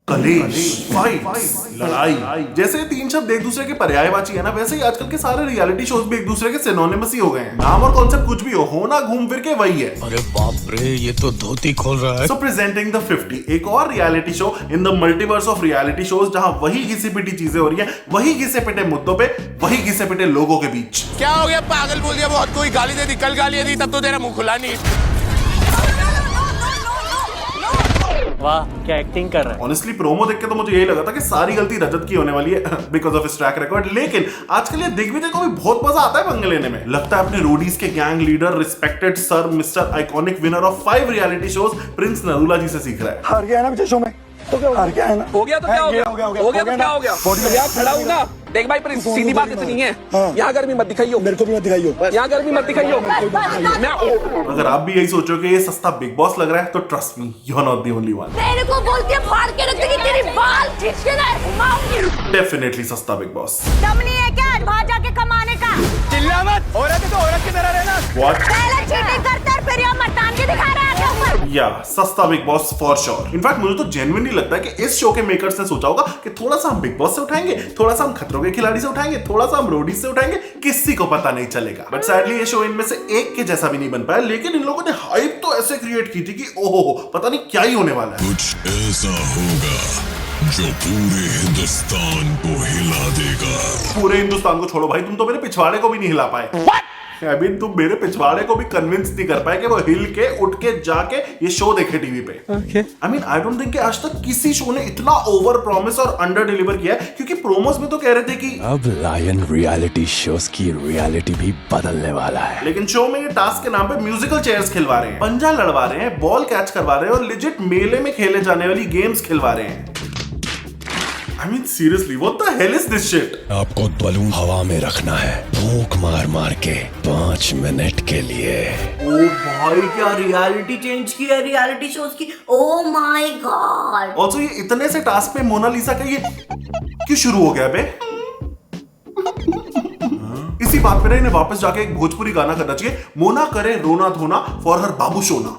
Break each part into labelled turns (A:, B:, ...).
A: कलेश, फाइट्स, लड़ाई, जैसे तीन शब्द एक दूसरे के पर्यायवाची है ना, वैसे ही आजकल के सारे रियलिटी शोज भी एक दूसरे के सिनोनिमस ही हो गए हैं। नाम और कॉन्सेप्ट कुछ भी हो ना घूम फिर के वही है।
B: अरे बाप रे, ये तो धोती खोल रहा है।
A: सो प्रेजेंटिंग द 50, एक और reality show in the multiverse of reality shows, जहां वही घिसी पिटी चीजें हो रही है, वही घिसे पिटे मुद्दों पे, वही घिसे पिटे लोगों के बीच।
B: क्या हो गया, पागल बोल दिया बहुत, कोई गाली दे दी, कल गाली दी तब तो तेरा मुंह खुला नहीं।
C: वाह क्या एक्टिंग कर रहा है।
A: ऑनेस्टली प्रोमो देख के तो मुझे यही लगा था कि सारी गलती रजत की होने वाली है बिकॉज ऑफ ट्रैक रिकॉर्ड, लेकिन आजकल ये दिग्विजय को भी बहुत मजा आता है पंगे लेने में। लगता है अपने रोडीज के gang leader, respected sir, mister iconic winner of 5 reality shows Prince Narula ji से सीख रहा है।
D: हार गया ना पिछले शो में, तो क्या हार गया है ना?
E: हो गया तो क्या हो गया? हो गया तो क्या हो गया? यहाँ खड़ा हूँ ना, देख भाई प्रिंस, सीधी बात इतनी है, यहाँ गर्मी मत दिखाइयो,
D: मेरे को भी मत दिखाइयो,
E: यहाँ गर्मी मत दिखाइयो।
A: अगर आप भी यही सोचो कि ये सस्ता बिग बॉस लग रहा है, तो trust me, you are not the only one.
F: तेरे को बोलती है फाड़ के रख देगी, तेरी बाल खींच के ना घुमाऊंगी।
A: डेफिनेटली सस्ता बिग बॉस।
F: दम नहीं है क्या बाहर जाके कमाने का?
E: चिल्ला मत, औरत है तो औरत की तरह रहना।
A: What?
F: पहले चीटिंग करता है, फिर यहाँ मटान के दिखा रहा है आगे ऊपर।
A: या सस्ता big boss for sure. In fact मुझे तो जेन्युइनली लगता है कि इस शो के मेकर्स ने सोचा होगा कि थोड़ा सा हम बिग बॉस से उठाएंगे, थोड़ा सा हम खतरों के खिलाड़ी से उठाएंगे, थोड़ा सा हम रोडीज से उठाएंगे, किसी को पता नहीं चलेगा। बट सैडली ये शो इनमें से एक के जैसा भी नहीं बन पाया, लेकिन इन लोगों ने हाइप तो ऐसे क्रिएट की थी कि ओहो पता नहीं क्या ही होने वाला है।
G: कुछ ऐसा होगा जो पूरे हिंदुस्तान को हिला देगा।
A: पूरे हिंदुस्तान को छोड़ो भाई, तुम तो मेरे पिछवाड़े को भी नहीं हिला पाए। अभी तुम मेरे पिछवाड़े को भी कन्विंस नहीं कर पाए कि वो हिल के उठ के जाके ये शो देखे टीवी पे। I mean I don't think कि आज तक किसी शो ने इतना ओवर प्रॉमिस और अंडर डिलीवर किया है, क्योंकि प्रोमोस में तो कह रहे थे कि
B: अब लायन रियलिटी शोज की रियलिटी भी बदलने वाला है।
A: लेकिन शो में ये टास्क के नाम पे म्यूजिकल चेयर्स खिलवा रहे हैं, पंजा लड़वा रहे हैं, बॉल कैच करवा रहे हैं और लिजिट मेले में खेले जाने वाली गेम्स खिलवा रहे हैं। I mean seriously, what the hell is this shit?
B: आपको बलून हवा में रखना है, भूख मार मार के 5 मिनट के लिए।
H: ओ भाई क्या रियलिटी चेंज की है रियलिटी शोज की। Oh my God.
A: ऑल्सो ये इतने से टास्क पे मोनालिसा का ये क्यों शुरू हो गया बे? इसी बात पे ना इन्हें वापस जाके एक भोजपुरी गाना करना चाहिए, मोना करे रोना धोना फॉर हर बाबू सोना।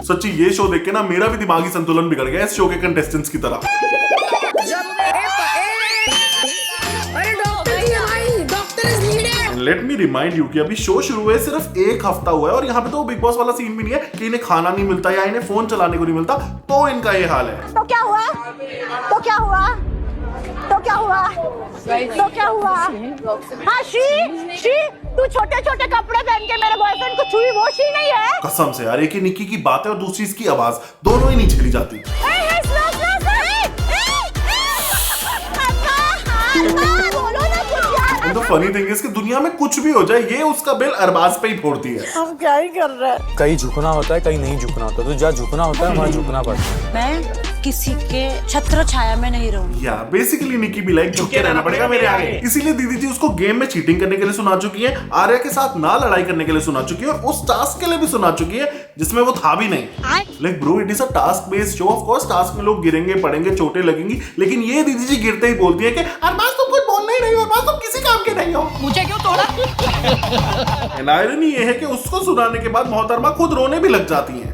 A: सच्ची ये शो देख के ना मेरा भी दिमागी संतुलन बिगड़ गया इस शो के कंटेस्टेंट्स की तरह। लेट मी रिमाइंड यू कि अभी शो शुरू हुए सिर्फ 1 हफ्ता हुआ है और यहाँ पे तो बिग बॉस वाला सीन भी नहीं है कि इन्हें खाना नहीं मिलता या इन्हें फोन चलाने को नहीं मिलता, तो इनका ये हाल है।
F: तो क्या हुआ? तो क्या हुआ? तो क्या हुआ? तो क्या हुआ? हाँ शी तू छोटे छोटे कपड़े पहन के मेरे बॉयफ्रेंड को छुई, वो शी नहीं है?
A: कसम से यार, एक ही निक्की की बात है और दूसरी इसकी आवाज, दोनों ही नहीं झेली जाती। तो फनी थिंग है कि दुनिया में कुछ भी हो जाए, ये उसका बिल अरबाज पे ही फोड़ती है।
F: हम क्या ही कर रहे हैं?
C: कहीं झुकना होता है, कहीं नहीं झुकना होता, तो जहाँ झुकना होता है वहाँ झुकना पड़ता है।
I: मैं किसी के छत्र छाया में नहीं रहूंगी।
A: या बेसिकली निकी भी लाइक झुके रहना पड़ेगा मेरे आगे। इसीलिए दीदी जी उसको गेम में चीटिंग करने के लिए सुना चुकी है, आर्या के साथ ना लड़ाई करने के लिए सुना चुकी है और उस टास्क के लिए भी सुना चुकी है जिसमें वो था भी नहीं। Like bro, it is a task based show, of course task में लोग गिरेंगे पड़ेंगे चोटें लगेंगी, लेकिन ये दीदी जी गिरते ही बोलती है कि अरबाज तुम कुछ बोलना ही नहीं हो, अरबाज तुम किसी काम के नहीं हो।
I: मुझे क्यों तोड़ा?
A: एंड आयरनी ये है कि उसको सुनाने के बाद मोहतरमा खुद रोने भी लग जाती हैं।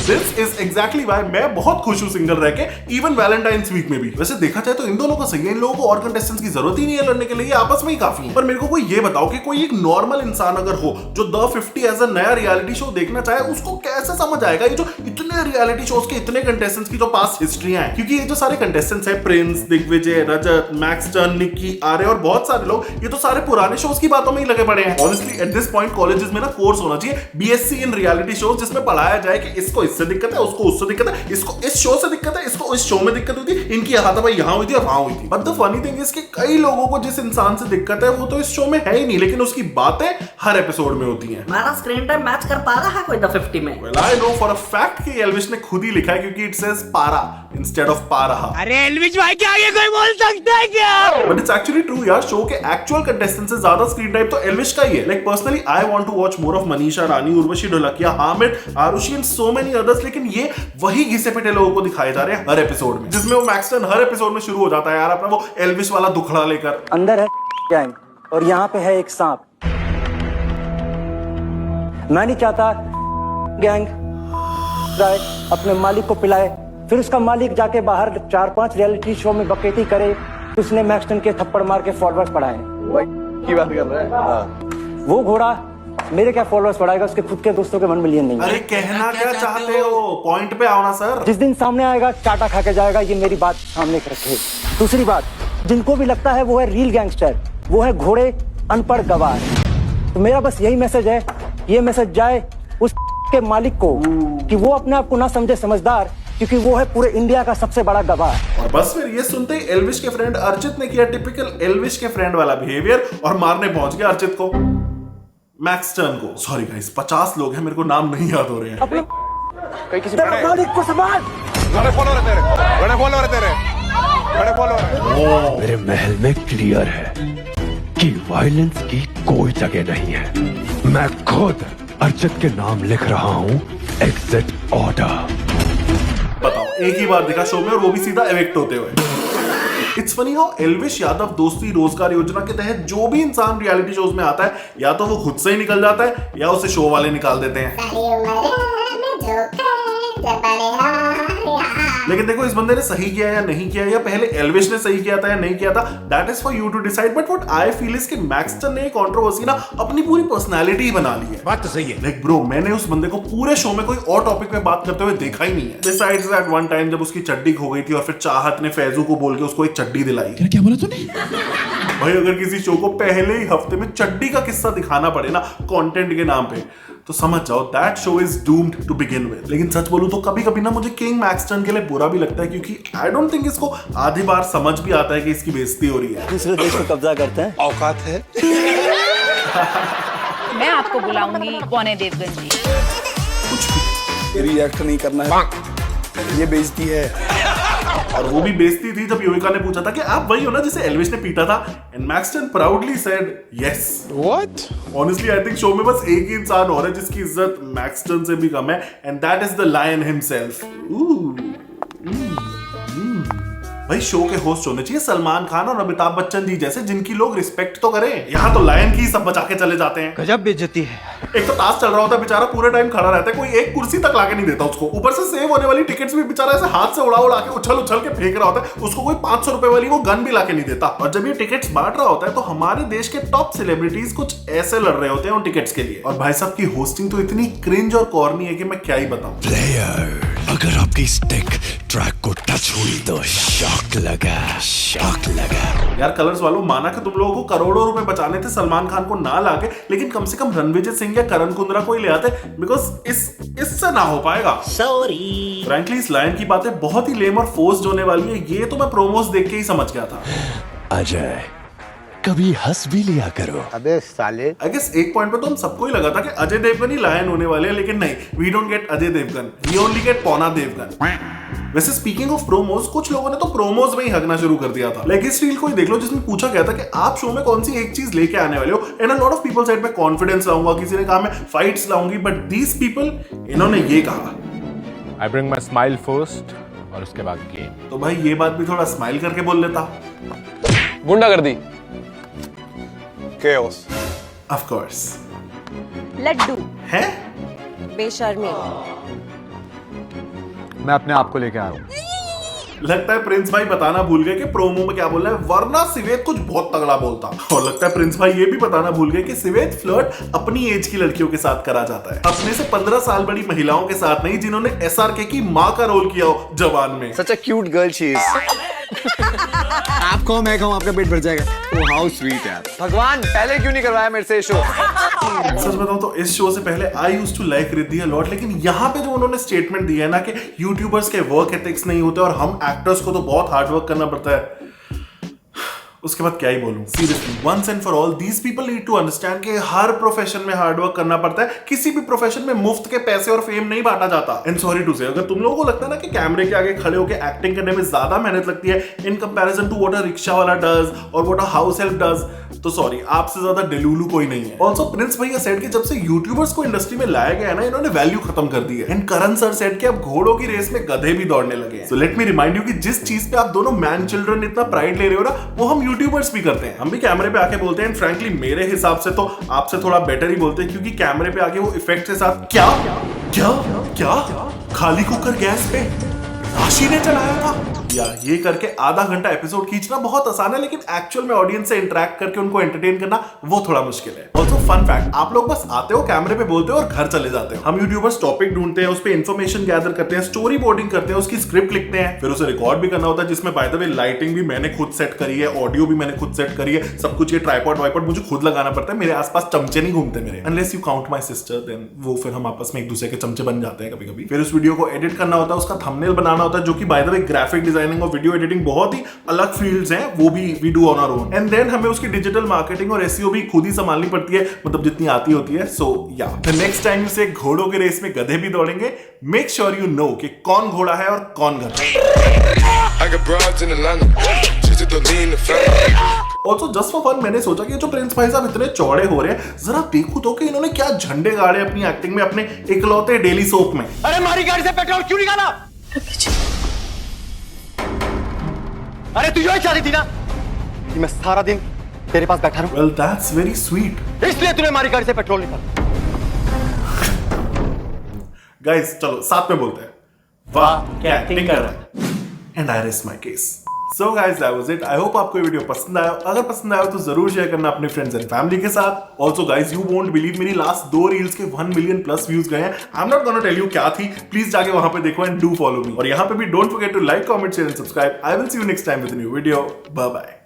A: This is exactly why मैं बहुत खुश हूँ सिंगल रह के, इवन वैलेंटाइंस वीक में भी। वैसे देखा जाए तो इन दोनों का सही है, इन लोगों को और कंटेस्टेंट्स की जरूरत ही नहीं है लड़ने के लिए, ये आपस में ही काफी है। पर मेरे को कोई ये बताओ कि कोई एक नॉर्मल इंसान अगर हो जो द 50 एज अ नया रियलिटी शो देखना चाहे, उसको कैसे समझ आएगा ये जो इतने रियलिटी शोज के इतने कंटेस्टेंट्स की जो पास्ट हिस्ट्रियां हैं? क्योंकि ये जो सारे कंटेस्टेंट्स हैं, प्रिंस, दिग्विजय, रजत, मैक्सटन, निक्की, आर्या और बहुत सारे लोग, ये तो सारे पुराने शोज की बातों में ही लगे पड़े हैं। Honestly at this point colleges में ना कोर्स होना चाहिए, BSc इन रियलिटी शोज, जिसमें पढ़ाया जाए कि इसको इससे दिक्कत है, उसको उससे दिक्कत है, इसको इस शो से दिक्कत है, इसको इस शो में दिक्कत हुई थी, इनकी हाथापाई यहाँ हुई थी और वहां हुई थी। But the funny thing is कि कई लोगों को जिस इंसान से दिक्कत है वो तो इस शो में है ही नहीं, लेकिन उसकी बातें हर एपिसोड में होती हैं।
H: हमारा स्क्रीन टाइम मैच कर पा रहा है कोई द 50 में?
A: Well, I know for a fact कि एल्विश ने खुद ही लिखा है, क्योंकि इट सेज पारा इंस्टेड ऑफ पा रहा।
C: अरे एल्विश भाई के आगे कोई बोल सकता है क्या?
A: बट इट्स एक्चुअली ट्रू यार, शो के एक्चुअल कंटेस्टेंट से ज्यादा स्क्रीन टाइम तो एल्विश का ही है। Like personally I want to watch more of Manisha Rani, Urvashi Dholakia, Hamid, Aarushi and so many others, लेकिन ये वही घिसे पिटे लोगों को दिखाए जा रहे हैं हर एपिसोड में, जिसमें वो मैक्सटन हर एपिसोड में शुरू हो जाता है यार अपना वो एल्विश वाला दुखड़ा लेकर।
J: अंदर है गैंग और यहाँ पे है एक सांप। मैं नहीं चाहता गैंग अपने मालिक को पिलाए, फिर उसका मालिक जाके बाहर 4-5 रियलिटी शो में बकेती करे, तो उसने मैक्सटन के थप्पड़ मार के फॉलोअर्स बढ़ाए।
C: की बात कर रहा है?
J: वो घोड़ा मेरे क्या फॉलोअर्स बढ़ाएगा, उसके खुद के दोस्तों के 1 मिलियन नहीं।
A: अरे कहना क्या चाहते हो, पॉइंट पे आओ ना सर।
J: जिस दिन सामने आएगा चाटा खा के जाएगा, ये मेरी बात सामने रखे। दूसरी बात, जिनको भी लगता है वो है रियल गैंगस्टर, वो है घोड़े अनपढ़ गवार। तो मेरा बस यही मैसेज है, ये मैसेज जाए उस के मालिक को कि वो अपने आप को ना समझे समझदार, क्योंकि वो है पूरे इंडिया का सबसे बड़ा गवाह।
A: और बस फिर ये सुनते ही एल्विश के फ्रेंड अर्चित ने किया टिपिकल एल्विश के फ्रेंड वाला बिहेवियर और मारने पहुंच गया अर्चित को, मैक्सटन को। सॉरी गाइस, 50 लोग हैं, मेरे को नाम नहीं याद हो रहे हैं।
C: कहीं किसी
J: तेरे मालिक को संभाल।
C: बड़े फॉलोअर तेरे, बड़े फॉलोअर तेरे, बड़े फॉलोअर।
B: मेरे महल में क्लियर है कि वायलेंस की कोई जगह नहीं है। मैं खुद अर्चित के नाम लिख रहा हूँ, एग्जिट ऑर्डर।
A: बताओ, एक ही बार दिखा शो में और वो भी सीधा एविक्ट होते हुए। It's funny how Elvish Yadav दोस्ती रोजगार योजना के तहत जो भी इंसान रियलिटी शोज में आता है, या तो वो खुद से ही निकल जाता है या उसे शो वाले निकाल देते हैं। लेकिन देखो, इस बंदे ने सही किया या नहीं किया, या पहले एल्विश ने सही किया था या नहीं किया था, that is for you to decide. But what I feel is कि मैक्सटन ने कंट्रोवर्सी ना अपनी पूरी पर्सनालिटी बना ली है।
C: बात तो सही है।
A: लाइक ब्रो, मैंने उस बंदे को पूरे शो में कोई और टॉपिक पे बात करते हुए देखा ही नहीं है। बिसाइड्स दैट वन टाइम जब उसकी चड्डी खो गई थी और फिर चाहत ने फैजू को बोल के उसको एक चड्डी दिलाई।
C: क्या बोला तूने?
A: भाई, अगर किसी शो को पहले ही हफ्ते में चड्डी का किस्सा दिखाना पड़े ना कंटेंट के नाम पे, तो समझ जाओ that show is doomed to begin with. लेकिन सच बोलूं तो कभी कभी ना मुझे किंग मैक्सटन के लिए बुरा भी लगता है, क्योंकि आई डोंट थिंक इसको आधी बार समझ भी आता है कि इसकी बेइज्जती हो रही है।
J: दूसरे देश में कब्जा करते हैं,
C: औकात है।
I: मैं आपको बुलाऊंगी पौने देवगन जी।
C: रिएक्ट नहीं करना है, ये बेइज्जती है।
A: और वो भी बेइज्जती थी जब योविका ने पूछा था कि आप वही हो ना जिसे एल्विश ने पीटा था, and Maxton proudly said yes.
C: What?
A: Honestly I think show में बस एक ही इंसान और है जिसकी इज्जत मैक्सटन से भी कम है, and that is the lion himself. भाई, शो के होस्ट होने चाहिए सलमान खान और अमिताभ बच्चन जी जैसे, जिनकी लोग रिस्पेक्ट तो करें। यहाँ तो लायन की सब बचा के चले जाते हैं।
C: गजब बेइज्जती है।
A: एक तो टास्क चल रहा होता है, बेचारा पूरे टाइम खड़ा रहता है, कोई एक कुर्सी तक लाके नहीं देता उसको। ऊपर से सेव होने वाली टिकट्स भी बेचारा ऐसे हाथ से उड़ा के उछल के फेंक रहा होता है, उसको कोई 500 रुपए वाली वो गन भी लाके नहीं देता। और जब ये टिकट्स बांट रहा होता है तो हमारे देश के टॉप सेलिब्रिटीज कुछ ऐसे लड़ रहे होते हैं उन टिकट्स के लिए। और भाई साहब की होस्टिंग तो इतनी क्रिंज और कॉर्नी है कि मैं क्या ही बताऊं।
B: प्लेयर, अगर आपकी स्टिक ट्रैक को टच हुई तो शॉक लगा।
A: यार कलर्स वालों, माना कि तुम लोगों को करोड़ों रुपए बचाने थे सलमान खान को ना लाके, लेकिन कम से कम रणविजय सिंह या करण कुंद्रा को ही ले आते, बिकॉज इससे ना हो पाएगा। सॉरी। फ्रैंकली इस लायन की बातें बहुत ही लेम और फोर्स्ड होने वाली है, ये तो मैं प्रोमोस देख के ही समझ गया था।
B: अजय, कभी हंस भी लिया करो।
C: अबे साले।
A: आई गेस एक पॉइंट पे तो हम सबको ही लगा था कि अजय देवगन ही लायन होने वाले हैं, लेकिन नहीं, we don't get Ajay Devgan, we only get पौना देवगन। वैसे स्पीकिंग ऑफ प्रोमोज, कुछ लोगों ने तो प्रोमोज में ही हगना शुरू कर दिया था। लाइक इस रील को ही देख लो जिसमें पूछा गया था कि आप शो में कौन सी एक चीज लेके आने वाले हो, and a lot of people said मैं कॉन्फिडेंस लाऊंगा, किसी ने कहा मैं फाइट्स लाऊंगी, बट दीस पीपल, इन्होंने ये कहा,
C: I bring my smile first और उसके बाद गेम।
A: तो भाई ये बात भी थोड़ा स्माइल करके बोल लेता।
E: गुंडागर्दी,
C: केओस,
A: ऑफ कोर्स।
I: लड्डू,
A: है
I: बेशर्मी,
C: मैं अपने आप को लेके आ रहा हूँ।
A: लगता है प्रिंस भाई बताना भूल गए कि प्रोमो में क्या बोल रहा है, वरना सिवेद कुछ बहुत तगड़ा बोलता। और लगता है प्रिंस भाई ये भी बताना भूल गए कि सिवेद फ्लर्ट अपनी एज की लड़कियों के साथ करा जाता है, अपने से 15 साल बड़ी महिलाओं के साथ नहीं, जिन्होंने एसआरके की माँ का रोल किया हो जवान में।
C: Such a cute girl she is. आपको मैं कहूँ आपका पेट भर जाएगा। ओह हाउ स्वीट यार। भगवान, पहले क्यों नहीं करवाया मेरे से शो?
A: सच बताऊं तो इस शो से पहले I used to like Riddhi a lot, लेकिन यहाँ पे जो उन्होंने स्टेटमेंट दिया है ना कि यूट्यूबर्स के वर्क एथिक्स नहीं होते और हम एक्टर्स को तो बहुत हार्ड वर्क करना पड़ता है, उसके बाद क्या ही बोलूं। Seriously, once and for all these people need to understand कि हर प्रोफेशन में हार्ड वर्क करना पड़ता है, किसी भी प्रोफेशन में मुफ्त के पैसे और फेम नहीं बांटा जाता। एंड सॉरी टू से, अगर तुम लोगों को लगता है ना कि कैमरे के आगे खड़े होकर एक्टिंग करने में ज्यादा मेहनत लगती है in comparison to what a rickshaw वाला डज और what a house help does, तो सॉरी, आपसे ज्यादा डेलुलू कोई नहीं है। ऑल्सो प्रिंस भैया सेड कि जब से यूट्यूबर्स को इंडस्ट्री में लाया गया है ना, इन्होंने वैल्यू खत्म कर दी है। एंड करण सर सेड कि अब घोड़ों की रेस में गधे भी दौड़ने लगे हैं। So let me remind you कि जिस चीज पे आप दोनों मैन चिल्ड्रन इतना प्राइड ले रहे हो ना, वो हम यूट्यूबर्स भी करते हैं। हम भी कैमरे पे आके बोलते हैं, फ्रैंकली मेरे हिसाब से तो आपसे थोड़ा बेटर ही बोलते हैं, क्योंकि कैमरे पे आके वो इफेक्ट के साथ क्या क्या क्या खाली कुकर गैस पे राशि ने चलाया था। या ये करके आधा घंटा एपिसोड खींचना बहुत आसान है, लेकिन एक्चुअल में ऑडियंस से इंटरेक्ट करके उनको एंटरटेन करना वो थोड़ा मुश्किल है। ऑल्सो फन फैक्ट, आप लोग बस आते हो, कैमरे पे बोलते हो और घर चले जाते हो। हम यूट्यूबर्स टॉपिक ढूंढते हैं, उस पे इन्फॉर्मेशन गैदर करते हैं, स्टोरी बोर्डिंग करते हैं, उसकी स्क्रिप्ट लिखते हैं, फिर उसे रिकॉर्ड भी करना होता है, जिसमें बाय द वे लाइटिंग भी मैंने खुद सेट करी है, ऑडियो भी मैंने खुद सेट करी है, सब कुछ। ये ट्राइपॉड वाइपॉड मुझे खुद लगाना पड़ता है, मेरे आसपास चमचे नहीं घूमते मेरे, unless you count my sister, then वो फिर हम आपस में एक दूसरे के चमचे बन जाते हैं कभी कभी। फिर उस वीडियो को एडिट करना होता है, उसका थंबनेल बनाना होता है, जो कि by the way graphic designing और वीडियो एडिटिंग बहुत ही अलग फील्ड्स हैं, वो भी we do on our own. And then हमें उसकी डिजिटल मार्केटिंग और एसईओ भी खुद ही संभालनी पड़ती है, मतलब जितनी आती होती है। सो या द नेक्स्ट टाइम से घोड़ों के रेस में गधे भी दौड़ेंगे, मेक श्योर यू नो कि कौन घोड़ा है और कौन गधा। ऑल्सो जस्ट फॉर फन मैंने सोचा कि जो प्रिंस भाई साहब इतने चौड़े हो रहे हैं, जरा देखो तो कि इन्होंने क्या झंडे गाड़े अपनी एक्टिंग में, अपने इकलौते डेली सोप में।
J: अरे हमारी गाड़ी से पेट्रोल क्यों निकाला? अरे तू यही चाहती थी ना कि मैं सारा दिन तेरे पास बैठा रहूं?
A: Well, that's very sweet.
J: इसलिए तूने हमारी गाड़ी से पेट्रोल निकाला।
A: गाइस चलो साथ में बोलते हैं, वाह क्या एक्टिंग कर रहा है। And I rest my case. So guys that was it. I hope आपको ये वीडियो पसंद आया। अगर पसंद आया तो जरूर शेयर करना अपने फ्रेंड्स एंड फैमिली के साथ। Also guys you won't believe, मेरी लास्ट 2 रील्स के 1 मिलियन प्लस व्यूज गए हैं। I am not gonna tell you क्या थी, प्लीज जाके वहां पे देखो एंड डू फॉलो मी। और यहाँ पे भी don't forget to like, comment, share and subscribe. I will see you next time with a new video. Bye bye.